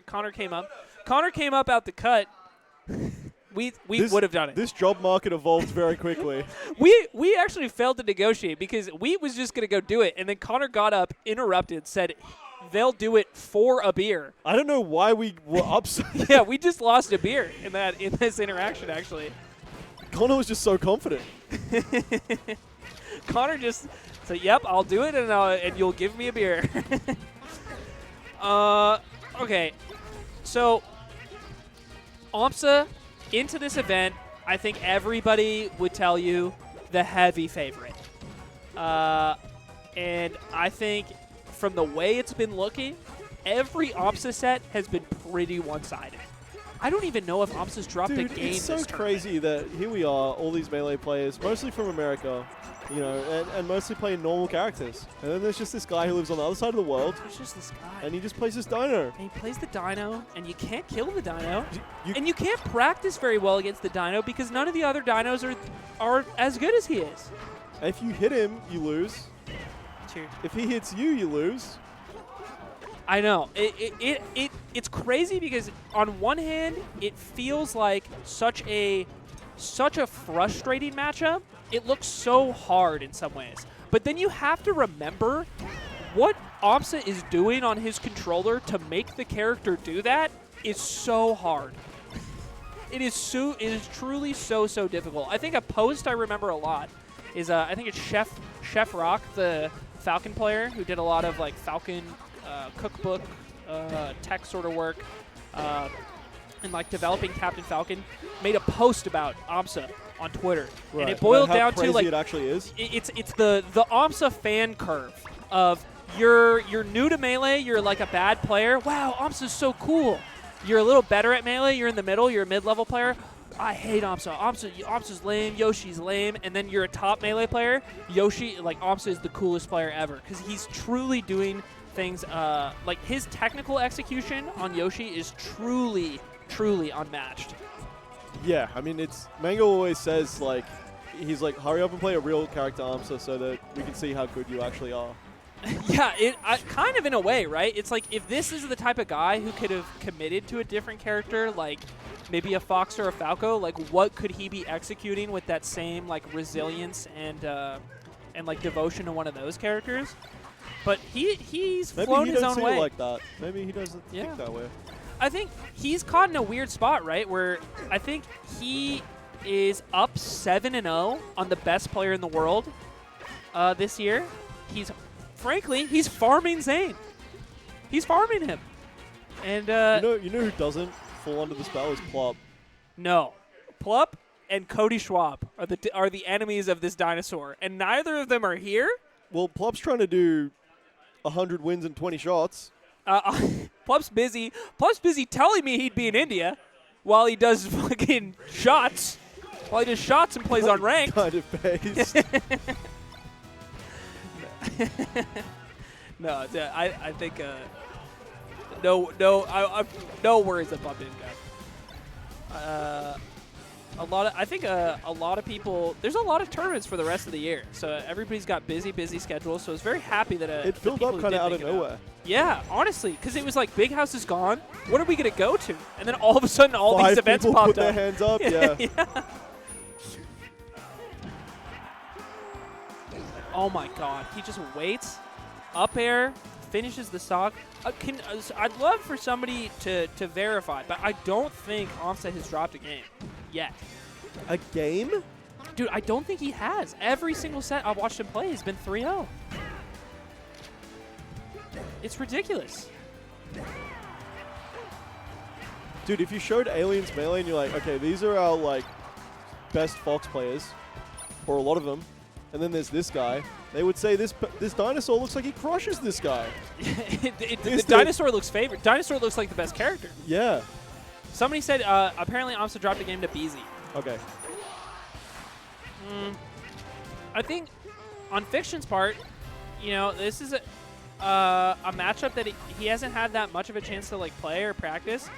Connor came up. Connor came up out the cut. We would have done it. This job market evolved very quickly. We actually failed to negotiate because we was just going to go do it. And then Connor got up, interrupted, said they'll do it for a beer. I don't know why we were upset. Yeah, we just lost a beer in this interaction, actually. Connor was just so confident. Connor just said, yep, I'll do it, and you'll give me a beer. Okay. So, aMSa, into this event, I think everybody would tell you the heavy favorite. And I think from the way it's been looking, every aMSa set has been pretty one-sided. I don't even know if aMSa's dropped a game it's so this crazy that here we are, all these Melee players, mostly from America, you know, and mostly playing normal characters. And then there's just this guy who lives on the other side of the world. There's just this guy. And he just plays this dino. And he plays the dino, and you can't kill the dino. And you can't practice very well against the dino because none of the other dinos are as good as he is. And if you hit him, you lose. Cheers. If he hits you, you lose. I know. It's crazy because on one hand, it feels like such a frustrating matchup. It looks so hard in some ways. But then you have to remember what aMSa is doing on his controller to make the character do that is so hard. It is truly so difficult. I think a post I remember a lot is I think it's Chef Rock, the Falcon player who did a lot of like Falcon cookbook tech sort of work and like developing Captain Falcon, made a post about aMSa on Twitter, right. and it boiled down to like it actually is. It's the aMSa fan curve of you're new to Melee, you're like a bad player. Wow, aMSa's so cool. You're a little better at Melee, you're in the middle, you're a mid-level player. I hate aMSa. aMSa's lame. Yoshi's lame. And then you're a top Melee player. Yoshi, like aMSa is the coolest player ever because he's truly doing things like his technical execution on Yoshi is truly unmatched. Yeah, I mean, it's Mango always says like he's like hurry up and play a real character aMSa so that we can see how good you actually are. Yeah, kind of in a way, right? It's like if this is the type of guy who could have committed to a different character, like maybe a Fox or a Falco, like what could he be executing with that same like resilience and like devotion to one of those characters? But he's flown his own way. Maybe he doesn't see it like that. Maybe he doesn't think that way. I think he's caught in a weird spot, right? Where I think he is up 7-0 on the best player in the world this year. Frankly, he's farming Zane. He's farming him. And you know who doesn't fall under the spell is Plop. No. Plup and Cody Schwab are the enemies of this dinosaur, and neither of them are here. Well, Plop's trying to do 100 wins and 20 shots. Plup's busy. Plup's busy telling me he'd be in India while he does fucking shots. While he does shots and plays on ranked. Kind of based. No, I think no worries that Plump didn't go. A lot of people. There's a lot of tournaments for the rest of the year, so everybody's got busy schedules. So I was very happy that it filled up kind of out of nowhere. Yeah, honestly, because it was like Big House is gone. What are we gonna go to? And then all of a sudden, all these events people popped put their hands up. Yeah. Yeah. Oh my God! He just waits, up air, finishes the stock. I'd love for somebody to verify, but I don't think aMSa has dropped a game yet. A game? Dude, I don't think he has. Every single set I've watched him play has been 3-0. It's ridiculous. Dude, if you showed Aliens Melee and you're like, okay, these are our like best Fox players, or a lot of them, and then there's this guy, they would say this dinosaur looks like he crushes this guy. The dinosaur looks favorite. Dinosaur looks like the best character. Yeah. Somebody said apparently aMSa dropped a game to BZ. Okay. I think on Fiction's part, you know, this is a matchup that he hasn't had that much of a chance to like play or practice.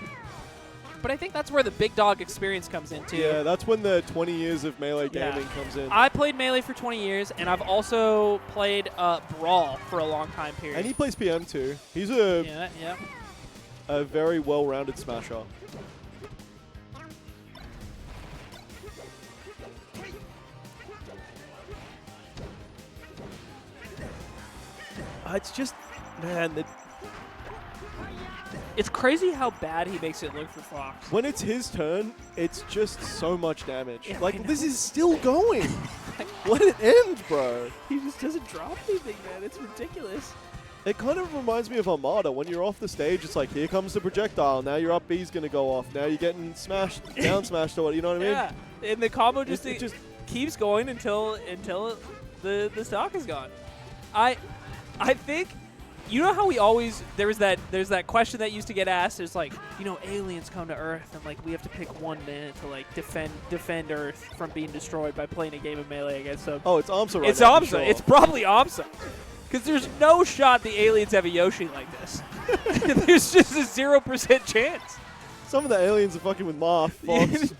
But I think that's where the big dog experience comes into. Yeah, that's when the 20 years of Melee gaming comes in. I played Melee for 20 years, and I've also played Brawl for a long time period. And he plays PM too. He's a a very well-rounded smasher. It's just, man, It's crazy how bad he makes it look for Fox. when it's his turn, it's just so much damage. Yeah, I like, know. this is still going. Let it end, bro. He just doesn't drop anything, man. It's ridiculous. It kind of reminds me of Armada. When you're off the stage, it's like, here comes the projectile. Now your up B's going to go off. Now you're getting smashed, down smashed, or what, you know what I mean? Yeah, and the combo just, It just keeps going until the stock is gone. I think, you know how we always, there's that question that used to get asked. It's like, you know, aliens come to Earth and like we have to pick one man to like defend Earth from being destroyed by playing a game of Melee against them. Oh, it's aMSa right It's now. for aMSa. sure. It's probably aMSa. Because there's no shot the aliens have a Yoshi like this. There's just a 0% chance. Some of the aliens are fucking with Marth. Fox.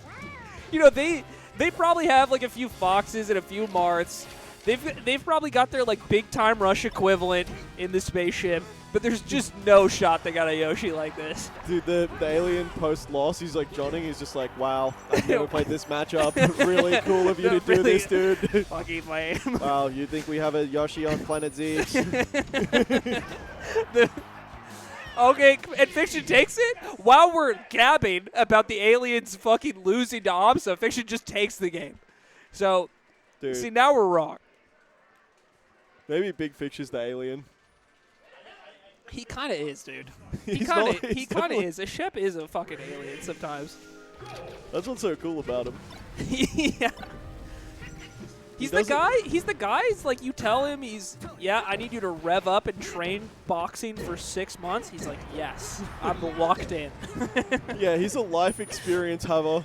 You know, they probably have like a few Foxes and a few Marths. They've probably got their like big time Rush equivalent in the spaceship, but there's just no shot they got a Yoshi like this. Dude, the alien post-loss, he's like Johnning. He's just like, wow, I've never played this matchup. Really cool of you to do Really this, dude. Fucking lame. Wow, you think we have a Yoshi on Planet Z? Okay, and Fiction takes it? While we're gabbing about the aliens fucking losing to aMSa, Fiction just takes the game. So, Dude, see, now we're wrong. maybe Big Fish is the alien. He kind of is, dude. He He's kind not- of he's is. A Shep is a fucking alien sometimes. That's what's so cool about him. Yeah. He's the doesn't- guy. He's the guy. It's like you tell him yeah, I need you to rev up and train boxing for 6 months. He's like, yes, I'm locked in. Yeah, he's a life experience haver.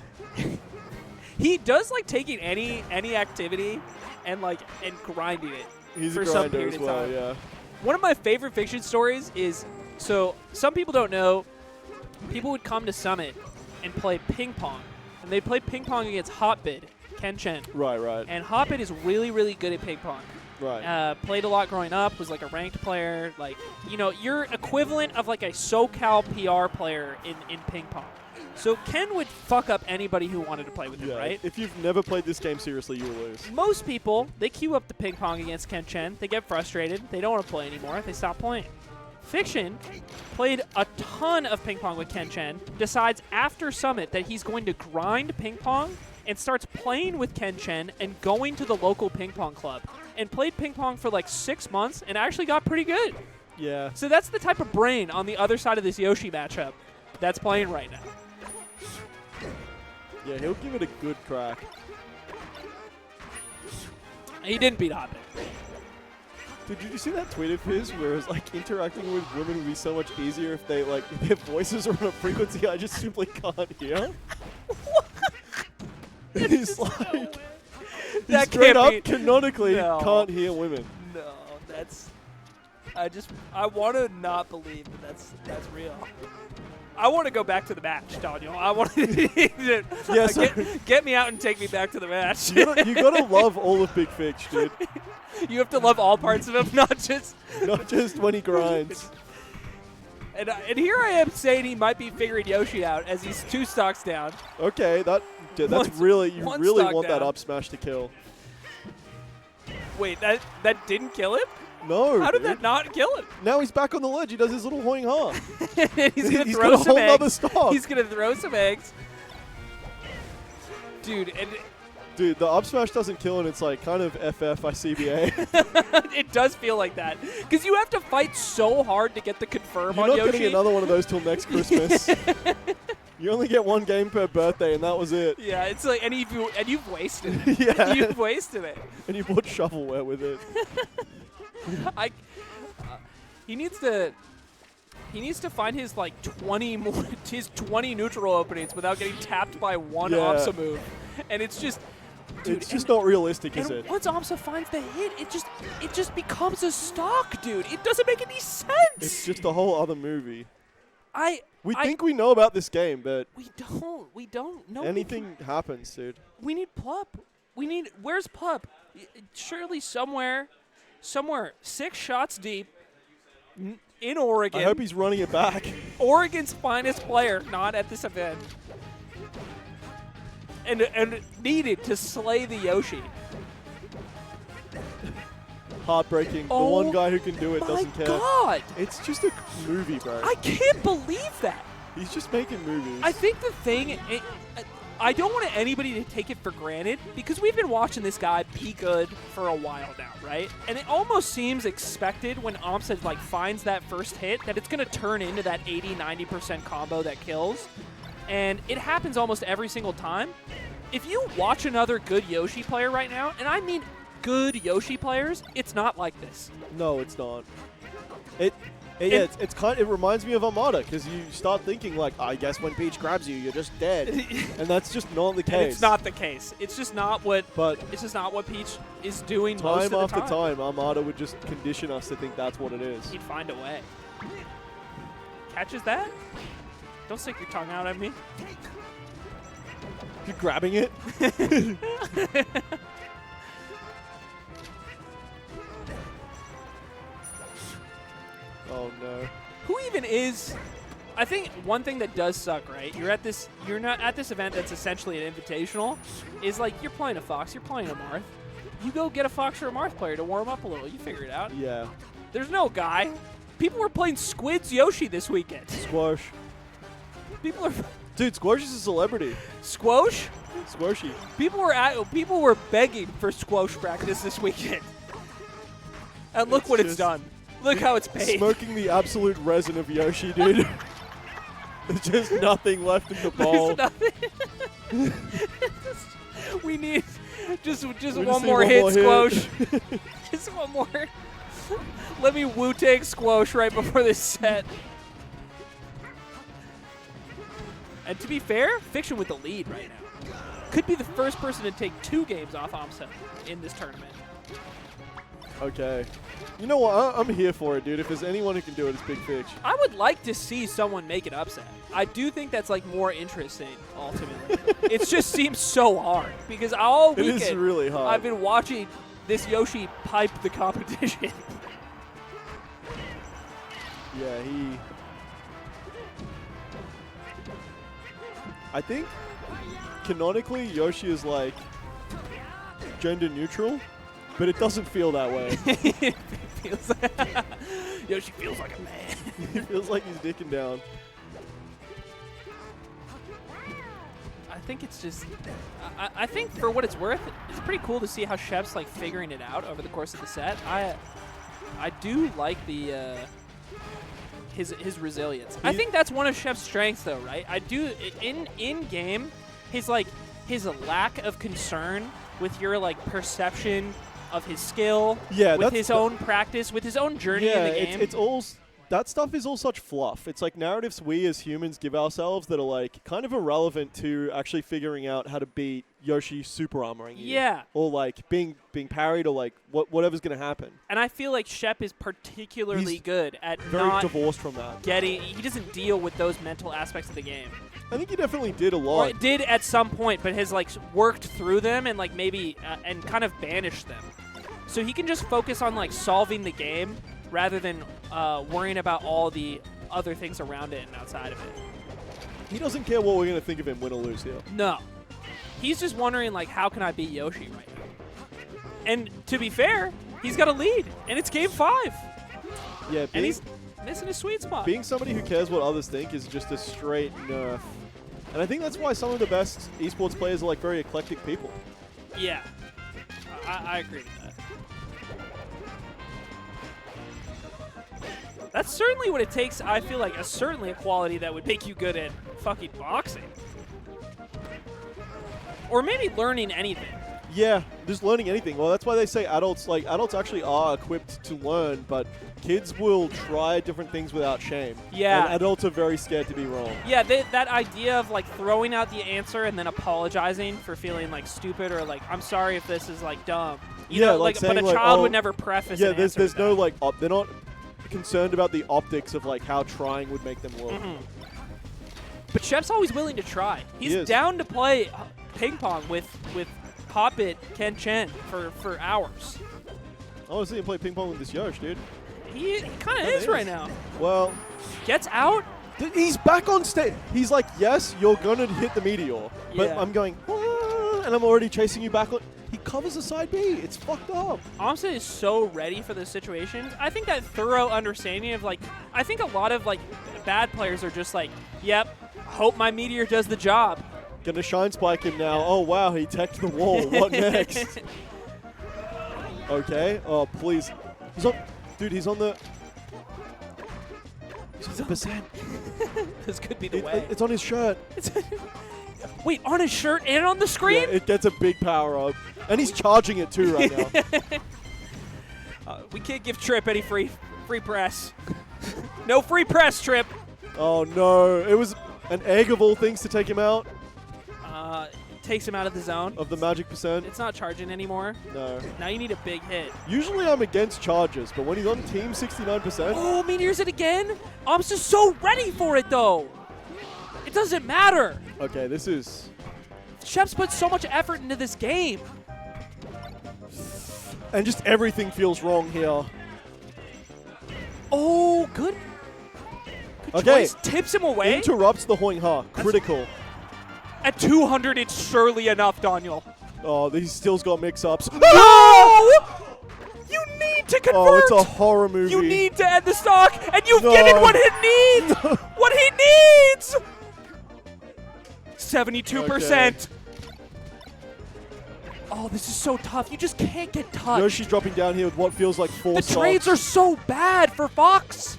He does like taking any activity and grinding it He's for a some grinder period as of well, time. yeah. One of my favorite Fiction stories is, so some people don't know, people would come to Summit and play ping pong, and they'd play ping pong against Hotbid, Ken Chen. Right, right, And Hotbid is really, really good at ping pong. right. Played a lot growing up, was like a ranked player, like, you know, you're equivalent of like a SoCal PR player in ping pong. So Ken would fuck up anybody who wanted to play with him, Yeah, right? if you've never played this game seriously, you will lose. Most people, they queue up the ping pong against Ken Chen. They get frustrated. They don't want to play anymore. They stop playing. Fiction played a ton of ping pong with Ken Chen, decides after Summit that he's going to grind ping pong, and starts playing with Ken Chen and going to the local ping pong club. And played ping pong for like 6 months and actually got pretty good. Yeah. So that's the type of brain on the other side of this Yoshi matchup that's playing right now. Yeah, he'll give it a good crack. He didn't beat Hotbit. Dude, did you see that tweet of his where it was like interacting with women would be so much easier if they like if their voices are on a frequency I just simply can't hear? He's like, he That straight can't up be- canonically No. can't hear women. No, I want to not believe that's real. I want to go back to the match, Daniel. I want to Yes, get me out and take me back to the match. you gotta love all of Big Fitch, dude. You have to love all parts of him, not just. Not just when he grinds. And here I am saying he might be figuring Yoshi out as he's 2 stocks down. Okay, that's One- really you one really stock want that down. up smash to kill. Wait, that didn't kill him? No. How did dude. that not kill him? Now he's back on the ledge. He does his little hoing ha. He's gonna He's throw got a some whole nother eggs. stock. He's gonna throw some eggs. Dude, and Dude, the up smash doesn't kill, and it's like kind of FFICBA. it does feel like that. Because you have to fight so hard to get the confirm You're on not Yoshi. getting another one of those till next Christmas. You only get 1 game per birthday, and that was it. Yeah, it's like, and you've wasted it. Yeah. You've wasted it. And you bought shovelware with it. He needs to find his like 20 more, his 20 neutral openings without getting tapped by one Yeah. aMSa move, and it's just. Dude, It's just not realistic, is and it? once aMSa finds the hit, it just becomes a stock, dude. It doesn't make any sense. It's just a whole other movie. We think we know about this game, but we don't know anything happens, dude. We need Pup. Where's Pup? Surely somewhere 6 shots deep, in Oregon. I hope he's running it back. Oregon's finest player not at this event. And needed to slay the Yoshi. Heartbreaking. Oh, the one guy who can do it doesn't care. My God. It's just a movie, bro. I can't believe that. He's just making movies. I think the thing, I don't want anybody to take it for granted because we've been watching this guy be good for a while now, right? And it almost seems expected when aMSa like finds that first hit that it's going to turn into that 80-90% combo that kills. And it happens almost every single time. If you watch another good Yoshi player right now, and I mean good Yoshi players, it's not like this. No, it's not. It reminds me of aMSa because you start thinking like, I guess when Peach grabs you, you're just dead, and that's just not the case. And it's not the case. It's just not what. But it's just not what Peach is doing most of the time after time. aMSa would just condition us to think that's what it is. He'd find a way. Catches that? Don't stick your tongue out at me. You're grabbing it. Oh no. Who even is? I think one thing that does suck, right? You're not at this event that's essentially an invitational. Is like you're playing a Fox, you're playing a Marth. You go get a Fox or a Marth player to warm up a little. You figure it out. Yeah. There's no guy. People were playing Squid's Yoshi this weekend. Squash. People are. Dude, Squash is a celebrity. Squash? Squashy. People were begging for squash practice this weekend. And look what it's done. Look how it's paid. Smoking the absolute resin of Yoshi, dude. There's just nothing left in the bowl. There's nothing. We need just one more hit, Squash. Just one more. Let me Wu-Tang Squash right before this set. And to be fair, Fiction with the lead right now. Could be the first person to take 2 games off aMSa in this tournament. Okay. You know what? I'm here for it, dude. If there's anyone who can do it, it's Big Fish. I would like to see someone make an upset. I do think that's like more interesting, ultimately. It just seems so hard because all weekend it is really hard. I've been watching this Yoshi pipe the competition. Yeah, I think canonically Yoshi is like gender neutral, but it doesn't feel that way. It feels Yoshi feels like a man. He feels like he's dicking down. I think it's just, I think for what it's worth, it's pretty cool to see how Shep's like figuring it out over the course of the set. I do like the his resilience. I think that's one of Shep's strengths, though, right? I do in game, his lack of concern with your like perception of his skill, with his own practice, with his own journey in the game. It's all that stuff is all such fluff. It's like narratives we as humans give ourselves that are like kind of irrelevant to actually figuring out how to beat Yoshi super armoring you. Yeah. Or like being parried or like whatever's going to happen. And I feel like Shep is particularly good at very not divorced from that. he doesn't deal with those mental aspects of the game. I think he definitely did a lot. Or it did at some point, but has like worked through them and like maybe and kind of banished them. So he can just focus on like solving the game rather than worrying about all the other things around it and outside of it. He doesn't care what we're going to think of him, win or lose here. No. He's just wondering, like, how can I beat Yoshi right now? And to be fair, he's got a lead, and it's game 5. Yeah, and he's missing his sweet spot. Being somebody who cares what others think is just a straight nerf. And I think that's why some of the best esports players are, like, very eclectic people. Yeah. I agree with that. That's certainly what it takes, I feel like, certainly a quality that would make you good at fucking boxing. Or maybe learning anything. Yeah, just learning anything. Well, that's why they say adults actually are equipped to learn, but kids will try different things without shame. Yeah. And adults are very scared to be wrong. Yeah, that idea of like throwing out the answer and then apologizing for feeling like stupid or like, I'm sorry if this is like dumb. You know, like but a child would never preface an answer there's no that. like, they're not concerned about the optics of like how trying would make them look. Mm-hmm. But Shep's always willing to try. He's down to play ping pong with Hoppit Ken Chen for hours. I want to see him play ping pong with this Yosh, dude. He kind of is right now. Well, Gets out. he's back on stage. He's like, yes, you're going to hit the meteor. But Yeah. I'm going, "Ah," and I'm already chasing you back on. He covers the side B. It's fucked up. aMSa is so ready for this situation. I think that thorough understanding of, like, I think a lot of, like, bad players are just like, yep, hope my meteor does the job. Gonna shine spike him now. Oh, wow, he teched the wall. What next? Okay. Oh, please. He's on. Dude, he's on the. He's on %. This could be the way. It's on his shirt. Wait, on his shirt and on the screen? Yeah, it gets a big power up. And he's charging it too right now. We can't give Trip any free press. No free press, Trip. Oh, no. It was an egg of all things to take him out Takes him out of the zone. of the magic %. It's not charging anymore. No. Now you need a big hit. Usually I'm against charges, but when he's on team 69%, Oh, meteors it again? aMSa's so ready for it, though. It doesn't matter. okay, this is... Shep's put so much effort into this game. And just everything feels wrong here. Oh, good. Good Okay. choice. Tips him away. Interrupts the Hoing Ha. Critical. At 200, it's surely enough, Daniel. Oh, he still's got mix-ups. No! You need to convert. Oh, it's a horror movie. You need to end the stock, and you've No. given what it needs. What he needs. 72%. Oh, this is so tough. You just can't get touched. Yoshi's dropping down here with what feels like 4 The stocks. trades are so bad for Fox.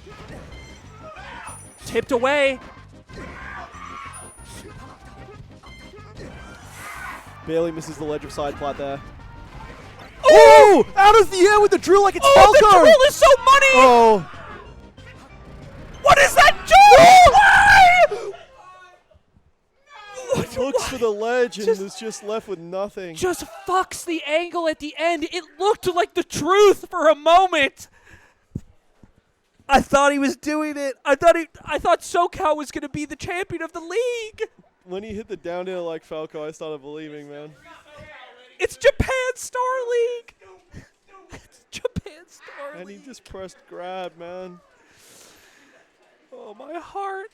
Tipped away. Barely misses the ledge of side plat there. Oh! Out of the air with the drill like it's Oh, the Falco! drill is so money. Oh! What is that do? Why? Looks for the ledge and Just- is just left with nothing. Just fucks the angle at the end. It looked like the truth for a moment. I thought he was doing it. I thought SoCal was going to be the champion of the league. When he hit the down air like Falco, I started believing, man. It's Japan Star League. It's Japan Star And he League. just pressed grab, man. Oh, my heart.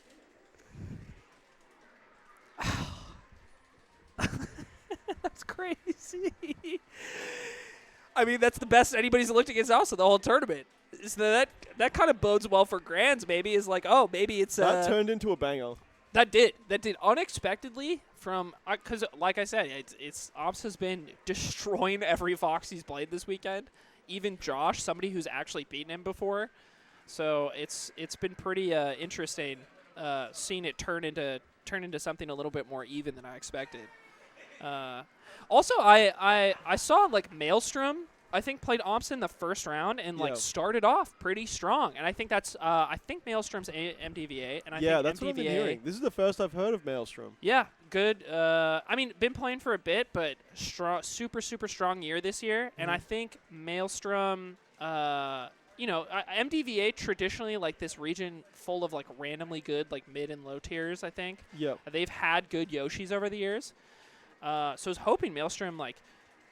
That's crazy. I mean, that's the best anybody's looked against aMSa the whole tournament. So that kind of bodes well for Grands, maybe. Is like, oh, maybe it's... That turned into a banger. That did unexpectedly from because like I said, it's aMSa's been destroying every Fox he's played this weekend. Even Josh, somebody who's actually beaten him before. So it's been pretty interesting seeing it turn into something a little bit more even than I expected. Also, I saw like Maelstrom. I think played aMSa in the first round and like started off pretty strong, and I think that's I think Maelstrom's MDVA, and I think that's MDVA, what I've been hearing. This is the first I've heard of Maelstrom. Yeah, good. I mean, been playing for a bit, but super strong year this year, and I think Maelstrom. You know, MDVA traditionally like this region full of like randomly good like mid and low tiers. I think. Yep. They've had good Yoshis over the years. So I was hoping Maelstrom like